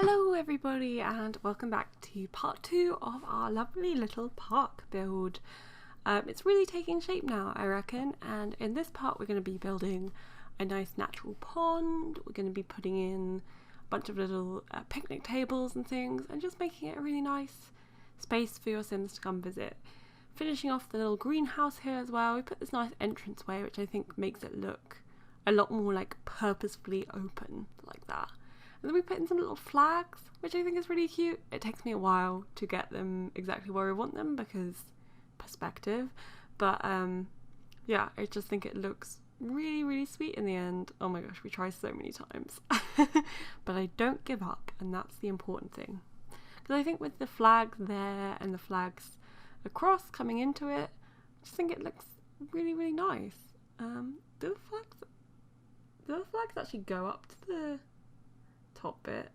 Hello everybody and welcome back to part 2 of our lovely little park build. It's really taking shape now, I reckon, and in this part we're going to be building a nice natural pond. We're going to be putting in a bunch of little picnic tables and things and just making it a really nice space for your Sims to come visit. Finishing off the little greenhouse here as well. We put this nice entranceway which I think makes it look a lot more like purposefully open like that. And then we put in some little flags, which I think is really cute. It takes me a while to get them exactly where I want them because perspective. But yeah, I just think it looks really, really sweet in the end. Oh my gosh, we try so many times. But I don't give up, and that's the important thing. Because I think with the flag there and the flags across coming into it, I just think it looks really, really nice. Do the flags actually go up to the top bit?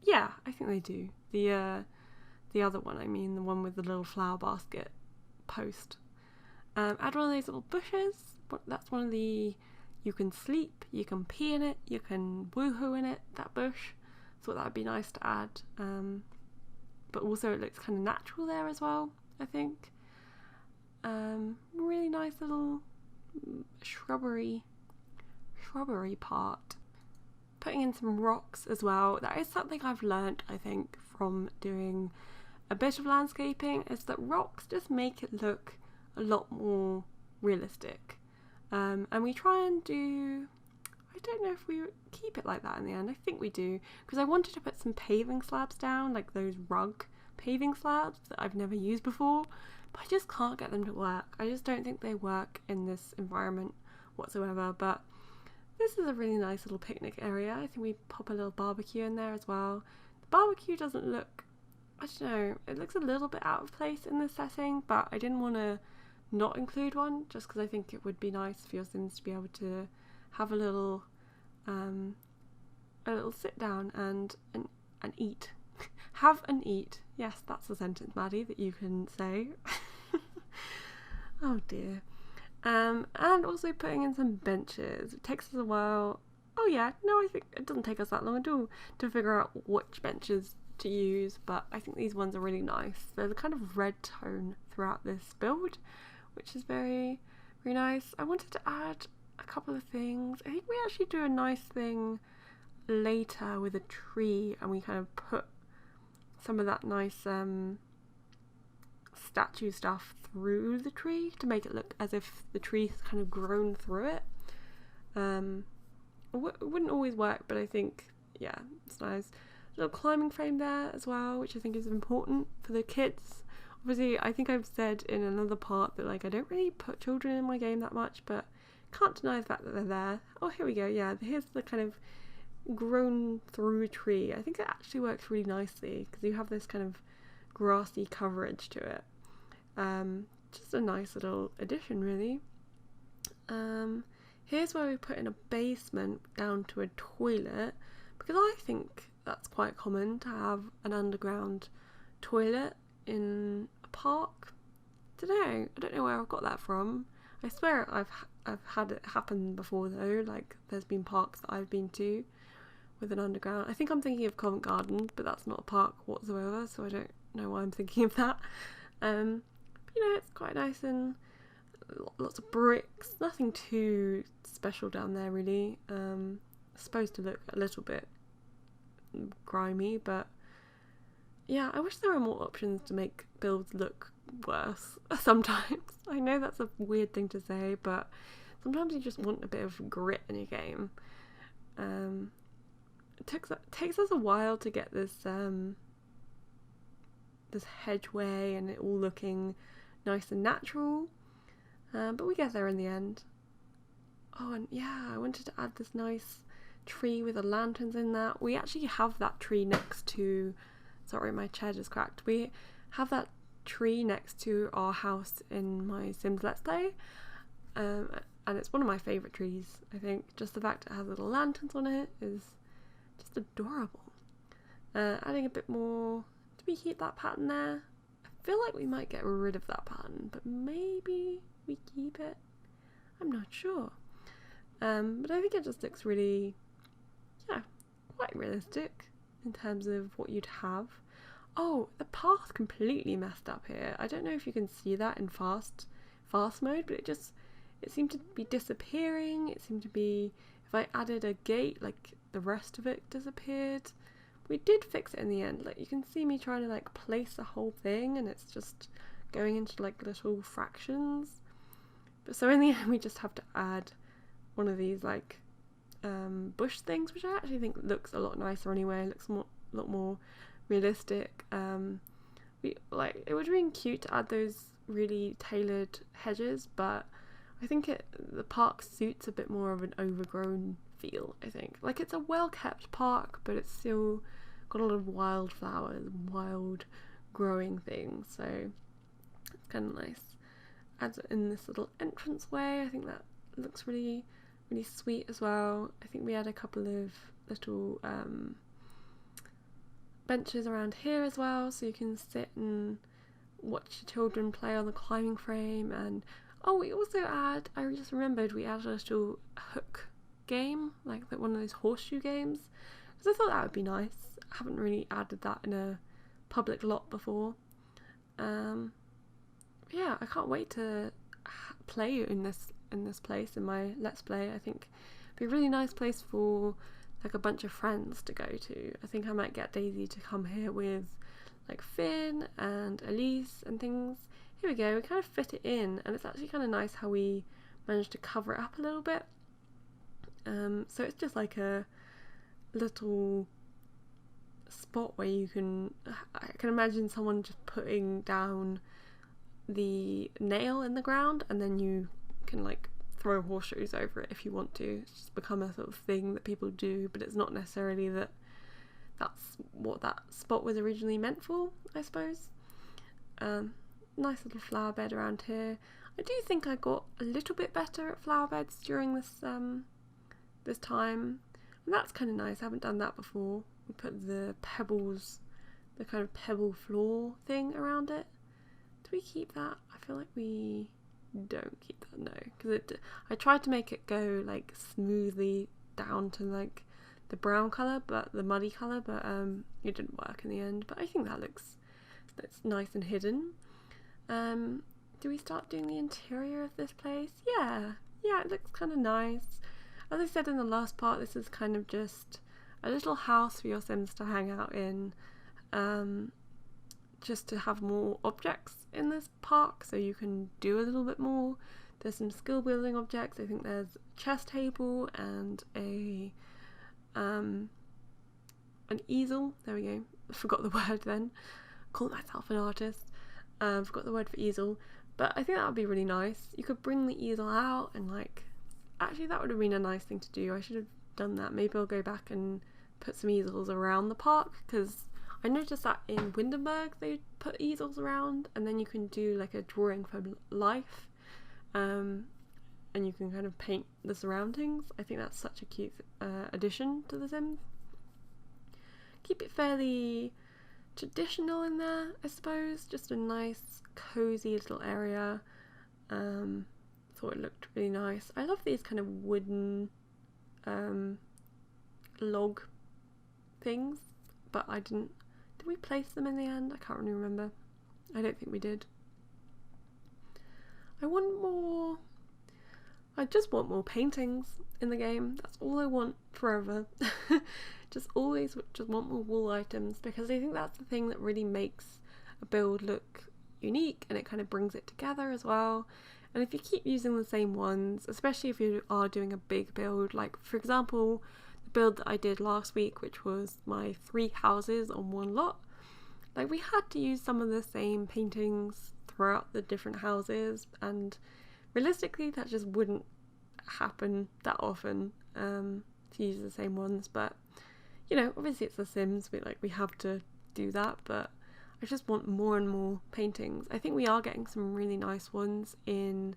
Yeah, I think they do. The other one, I mean, the one with the little flower basket post. Add one of those little bushes. That's one of the, you can sleep, you can pee in it, you can woohoo in it, that bush. Thought that would be nice to add. But also it looks kind of natural there as well, I think. Really nice little shrubbery part. Putting in some rocks as well. That is something I've learnt, I think, from doing a bit of landscaping, is that rocks just make it look a lot more realistic. And we try and do, I don't know if we keep it like that in the end. I think we do, because I wanted to put some paving slabs down, like those rug paving slabs that I've never used before, but I just can't get them to work. I just don't think they work in this environment whatsoever. But this is a really nice little picnic area. I think we pop a little barbecue in there as well. The barbecue doesn't look, I don't know, it looks a little bit out of place in this setting, but I didn't want to not include one just because I think it would be nice for your Sims to be able to have a little sit down and eat. Have and eat. Yes, that's a sentence, Maddie, that you can say. Oh dear. And also putting in some benches. It takes us a while. Oh yeah, no, I think it doesn't take us that long at all to figure out which benches to use, but I think these ones are really nice. They're the kind of red tone throughout this build, which is very, very nice. I wanted to add a couple of things. I think we actually do a nice thing later with a tree, and we kind of put some of that nice statue stuff through the tree to make it look as if the tree's kind of grown through it. It wouldn't always work, but I think, yeah, it's nice. A little climbing frame there as well, which I think is important for the kids. Obviously, I think I've said in another part that, like, I don't really put children in my game that much, but can't deny the fact that they're there. Oh, here we go. Yeah, here's the kind of grown through tree. I think it actually works really nicely because you have this kind of grassy coverage to it. Just a nice little addition, really. Here's where we put in a basement down to a toilet, because I think that's quite common to have an underground toilet in a park. I don't know where I've got that from. I swear I've had it happen before though, like there's been parks that I've been to with an underground. I think I'm thinking of Covent Garden, but that's not a park whatsoever, so I don't know why I'm thinking of that. You know, it's quite nice and lots of bricks, nothing too special down there really. It's supposed to look a little bit grimy, but yeah, I wish there were more options to make builds look worse sometimes. I know that's a weird thing to say, but sometimes you just want a bit of grit in your game. It takes us a while to get this this hedgeway and it all looking nice and natural, but we get there in the end. Oh, and yeah, I wanted to add this nice tree with the lanterns in that. We actually have that tree next to, sorry, my chair just cracked. We have that tree next to our house in my Sims Let's Play, and it's one of my favourite trees. I think just the fact it has little lanterns on it is just adorable. Adding a bit more, do we keep that pattern there? I feel like we might get rid of that pattern, but maybe we keep it. I'm not sure. But I think it just looks really, yeah, quite realistic. in terms of what you'd have. Oh, the path completely messed up here. I don't know if you can see that in fast mode, but it seemed to be disappearing. It seemed to be, if I added a gate, like the rest of it disappeared. We did fix it in the end. Like you can see me trying to like place the whole thing, and it's just going into like little fractions. But so in the end we just have to add one of these like bush things, which I actually think looks a lot nicer anyway. It looks a lot more realistic. It would have been cute to add those really tailored hedges, but I think the park suits a bit more of an overgrown feel. I think like it's a well kept park, but it's still got a lot of wildflowers, wild growing things, so it's kind of nice. Adds it in this little entranceway. I think that looks really sweet as well. I think we had a couple of little benches around here as well, so you can sit and watch your children play on the climbing frame. And oh, we also I just remembered we added a little hook game, like one of those horseshoe games, because I thought that would be nice. I haven't really added that in a public lot before. Yeah, I can't wait to play in this place in my Let's Play. I think it'd be a really nice place for like a bunch of friends to go to. I think I might get Daisy to come here with like Finn and Elise and things. Here we go, we kind of fit it in, and it's actually kind of nice how we managed to cover it up a little bit. So it's just like a little spot where I can imagine someone just putting down the nail in the ground, and then you can like throw horseshoes over it if you want to. It's just become a sort of thing that people do, but it's not necessarily that's what that spot was originally meant for, I suppose. Nice little flower bed around here. I do think I got a little bit better at flower beds during this time, and that's kind of nice. I haven't done that before. We put the pebbles, the kind of pebble floor thing around it. Do we keep that? I feel like we don't keep that, no, because I tried to make it go like smoothly down to like the brown colour, but the muddy colour, but it didn't work in the end. But I think that's nice and hidden. Do we start doing the interior of this place? Yeah, it looks kind of nice. As I said in the last part, this is kind of just a little house for your Sims to hang out in, just to have more objects in this park so you can do a little bit more. There's some skill building objects. I think there's a chess table and an easel. There we go. I forgot the word then. Call myself an artist. Forgot the word for easel, but I think that would be really nice. You could bring the easel out and like, actually that would have been a nice thing to do. I should have done that. Maybe I'll go back and put some easels around the park, because I noticed that in Windenburg they put easels around, and then you can do like a drawing for life, and you can kind of paint the surroundings. I think that's such a cute addition to The Sims. Keep it fairly traditional in there, I suppose. Just a nice cozy little area. Thought it looked really nice. I love these kind of wooden log things, but did we place them in the end? I can't really remember. I don't think we did. I just want more paintings in the game. That's all I want forever. just want more wall items, because I think that's the thing that really makes a build look unique, and it kind of brings it together as well. And if you keep using the same ones, especially if you are doing a big build, like for example the build that I did last week, which was my 3 houses on one lot, like we had to use some of the same paintings throughout the different houses, and realistically that just wouldn't happen that often, to use the same ones. But you know, obviously it's The Sims, we have to do that, but I just want more and more paintings. I think we are getting some really nice ones in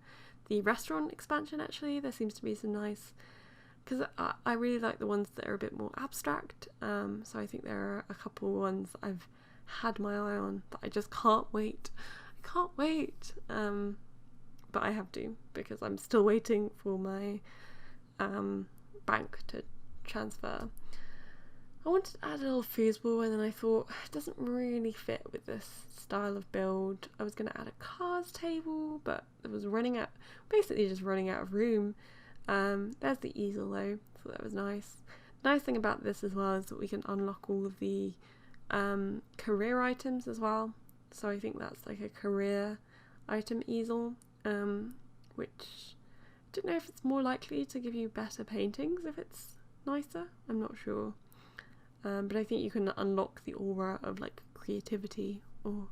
the restaurant expansion actually. There seems to be some nice, because I really like the ones that are a bit more abstract, so I think there are a couple ones I've had my eye on that I just can't wait. But I have to, because I'm still waiting for my bank to transfer. I wanted to add a little foosball, and then I thought it doesn't really fit with this style of build. I was going to add a cards table, but it was basically just running out of room. There's the easel though, so that was nice. Nice thing about this as well is that we can unlock all of the career items as well. So I think that's like a career item easel, which I don't know if it's more likely to give you better paintings if it's nicer. I'm not sure. But I think you can unlock the aura of like creativity or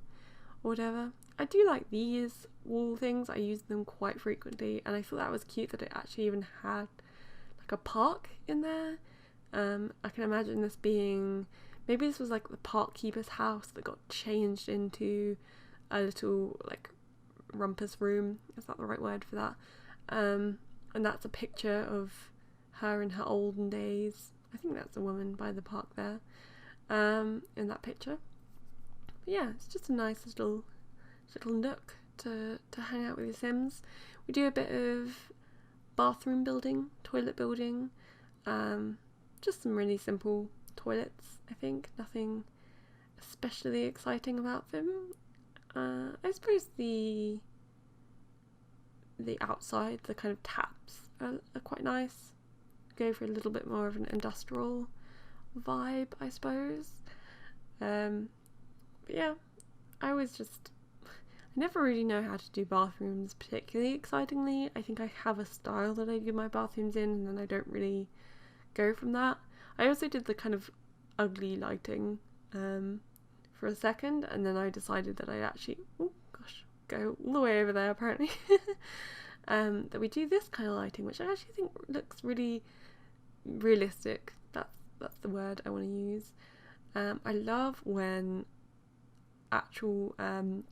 whatever. I do like these wall things. I use them quite frequently, and I thought that was cute that it actually even had like a park in there. I can imagine this being, maybe this was like the park keeper's house that got changed into a little like rumpus room. Is that the right word for that? And that's a picture of her in her olden days. I think that's a woman by the park there, in that picture. But yeah, it's just a nice little nook to hang out with your Sims. We do a bit of bathroom building, toilet building, just some really simple toilets, I think. Nothing especially exciting about them. I suppose the outside, the kind of taps are quite nice. Go for a little bit more of an industrial vibe, I suppose. But yeah, I never really know how to do bathrooms particularly excitingly. I think I have a style that I do my bathrooms in, and then I don't really go from that. I also did the kind of ugly lighting for a second, and then I decided that I'd actually, go all the way over there apparently, that we do this kind of lighting, which I actually think looks really realistic. That's the word I want to use. I love when actual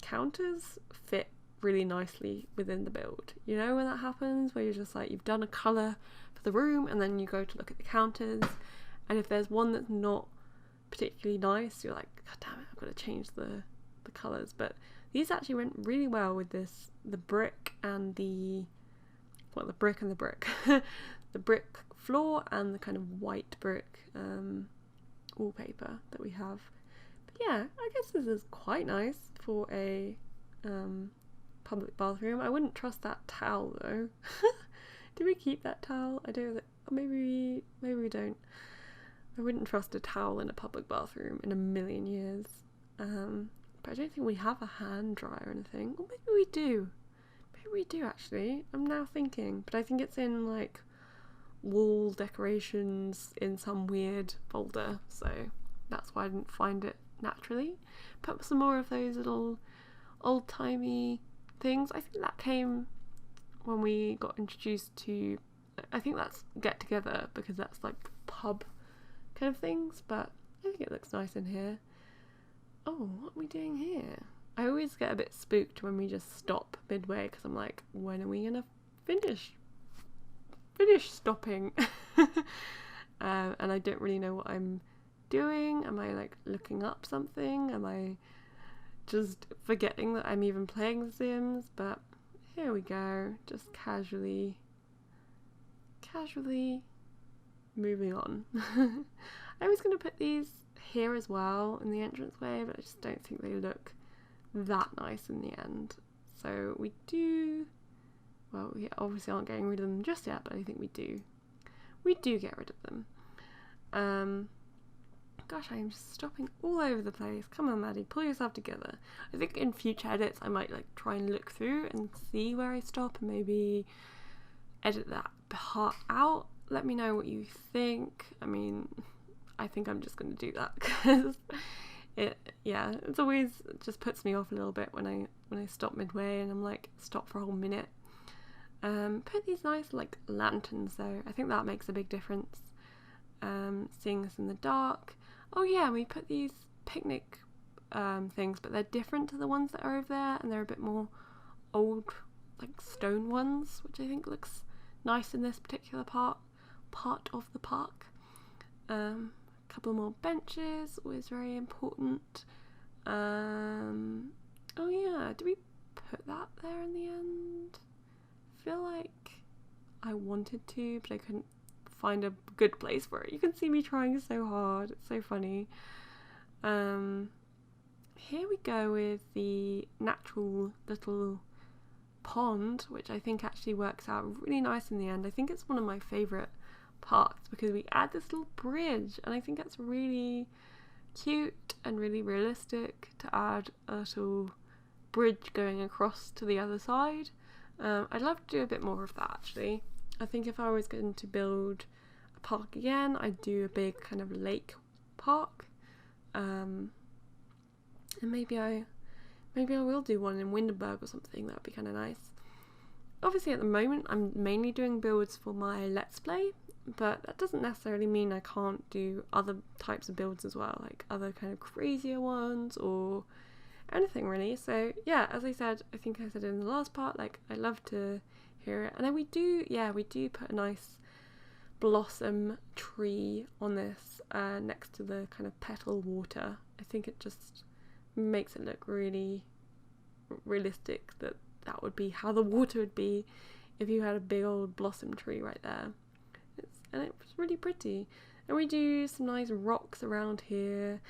counters fit really nicely within the build. You know when that happens, where you're just like, you've done a colour for the room and then you go to look at the counters, and if there's one that's not particularly nice, you're like, God damn it, I've got to change the colours. But these actually went really well with this, the brick and the brick the brick floor and the kind of white brick wallpaper that we have. But yeah, I guess this is quite nice for a public bathroom. I wouldn't trust that towel though. Do we keep that towel? I don't know. Maybe we don't. I wouldn't trust a towel in a public bathroom in a million years. But I don't think we have a hand dryer or anything. Or maybe we do. Maybe we do actually. I'm now thinking. But I think it's in like wall decorations in some weird folder. So that's why I didn't find it naturally. Put some more of those little old-timey things. I think that came when we got introduced to, I think that's Get Together, because that's like pub kind of things, but I think it looks nice in here. Oh, what are we doing here? I always get a bit spooked when we just stop midway, because I'm like, when are we gonna finish stopping? And I don't really know what I'm doing. Am I like looking up something? Am I just forgetting that I'm even playing The Sims? But here we go, just casually moving on. I was going to put these here as well in the entranceway, but I just don't think they look that nice in the end. So we do, well, we obviously aren't getting rid of them just yet, but I think we do get rid of them. Gosh, I'm just stopping all over the place. Come on, Maddie, pull yourself together. I think in future edits I might like try and look through and see where I stop and maybe edit that part out. Let me know what you think. I mean, I think I'm just going to do that because it's always, it just puts me off a little bit when I stop midway and I'm like, stop for a whole minute. Put these nice like lanterns though. I think that makes a big difference. Seeing us in the dark. Oh yeah, we put these picnic things, but they're different to the ones that are over there, and they're a bit more old, like stone ones, which I think looks nice in this particular part of the park. A couple more benches, always very important. Oh yeah, did we put that there in the end? I feel like I wanted to, but I couldn't find a good place for it. You can see me trying so hard. It's so funny. Here we go with the natural little pond, which I think actually works out really nice in the end. I think it's one of my favourite parts because we add this little bridge, and I think that's really cute and really realistic to add a little bridge going across to the other side. I'd love to do a bit more of that actually. I think if I was going to build a park again, I'd do a big kind of lake park, and maybe I will do one in Windenburg or something. That would be kind of nice. Obviously at the moment I'm mainly doing builds for my Let's Play, but that doesn't necessarily mean I can't do other types of builds as well, like other kind of crazier ones or anything really. So yeah, as I said, I think I said in the last part, like I love to hear it. And then we do put a nice blossom tree on this next to the kind of petal water. I think it just makes it look really realistic that would be how the water would be if you had a big old blossom tree right there. And it was really pretty. And we do some nice rocks around here.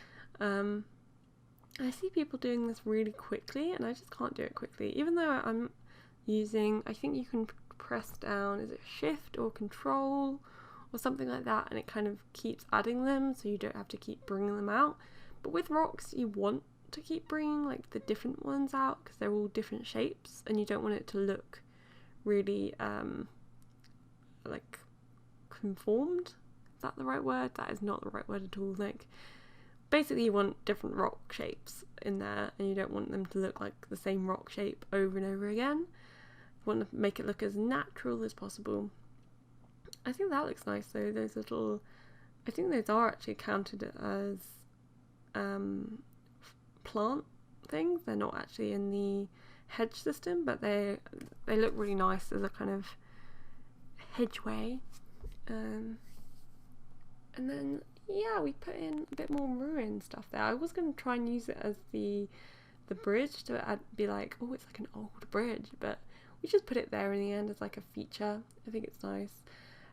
I see people doing this really quickly, and I just can't do it quickly. Even though I'm using, I think you can press down, is it shift or control or something like that, and it kind of keeps adding them so you don't have to keep bringing them out. But with rocks, you want to keep bringing like the different ones out because they're all different shapes, and you don't want it to look really like conformed. Is that the right word? That is not the right word at all. Like basically you want different rock shapes in there, and you don't want them to look like the same rock shape over and over again. You want to make it look as natural as possible. I think that looks nice though. Those little, I think those are actually counted as plant things. They're not actually in the hedge system, but they look really nice as a kind of hedgeway. And then yeah, we put in a bit more ruin stuff there. I was going to try and use it as the bridge to be like, oh, it's like an old bridge, but we just put it there in the end as like a feature. I think it's nice.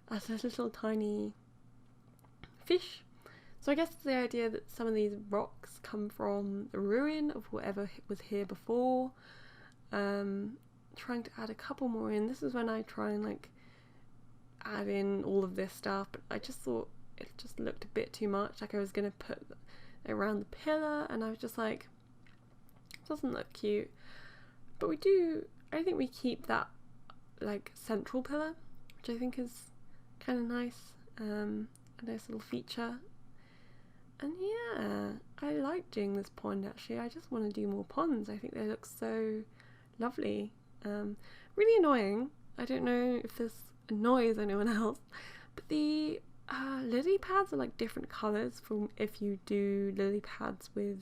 As a little tiny fish. So I guess it's the idea that some of these rocks come from the ruin of whatever was here before. Trying to add a couple more in. This is when I try and like add in all of this stuff, but I just thought it just looked a bit too much. Like I was going to put it around the pillar, and I was just like, it doesn't look cute. But I think we keep that like central pillar, which I think is kind of nice. A nice little feature. And yeah, I like doing this pond actually. I just want to do more ponds. I think they look so lovely. Really annoying. I don't know if this annoys anyone else, but the lily pads are like different colours from if you do lily pads with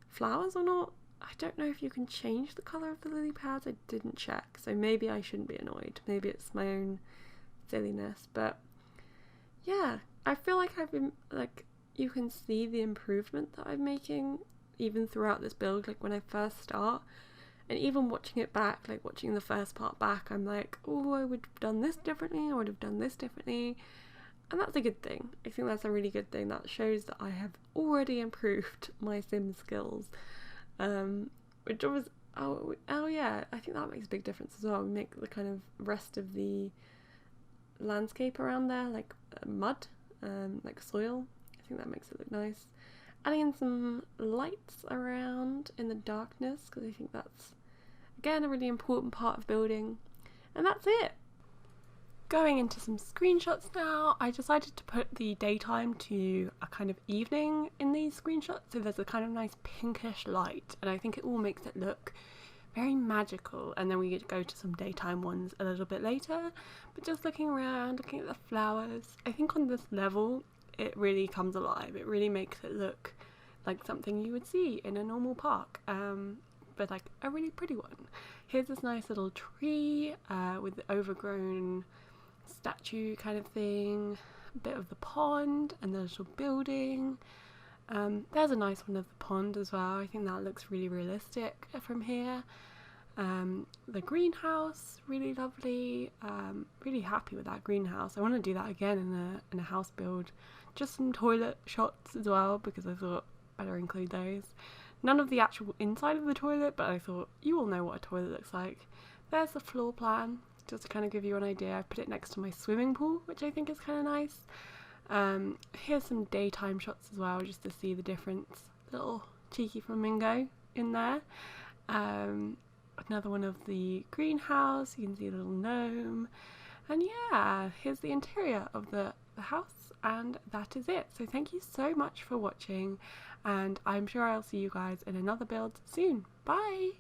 flowers or not. I don't know if you can change the colour of the lily pads. I didn't check, so maybe I shouldn't be annoyed. Maybe it's my own silliness, but yeah, I feel like I've been like, you can see the improvement that I'm making even throughout this build. Like when I first start, and even watching it back, like watching the first part back, I'm like, oh, I would have done this differently, I would have done this differently. And that's a good thing. I think that's a really good thing. That shows that I have already improved my sim skills. Which was, oh yeah, I think that makes a big difference as well. We make the kind of rest of the landscape around there like mud, like soil. I think that makes it look nice. Adding in some lights around in the darkness, because I think that's, again, a really important part of building. And that's it. Going into some screenshots now, I decided to put the daytime to a kind of evening in these screenshots, so there's a kind of nice pinkish light, and I think it all makes it look very magical. And then we go to some daytime ones a little bit later, but just looking around, looking at the flowers, I think on this level it really comes alive. It really makes it look like something you would see in a normal park, but like a really pretty one. Here's this nice little tree with the overgrown statue kind of thing, a bit of the pond and the little building. There's a nice one of the pond as well. I think that looks really realistic from here. The greenhouse, really lovely. Really happy with that greenhouse. I want to do that again in a house build. Just some toilet shots as well, because I thought better include those. None of the actual inside of the toilet, but I thought you all know what a toilet looks like. There's the floor plan, just to kind of give you an idea. I put it next to my swimming pool, which I think is kind of nice. Here's some daytime shots as well, just to see the difference. Little cheeky flamingo in there. Another one of the greenhouse, you can see a little gnome. And yeah, here's the interior of the house, and that is it. So thank you so much for watching, and I'm sure I'll see you guys in another build soon. Bye!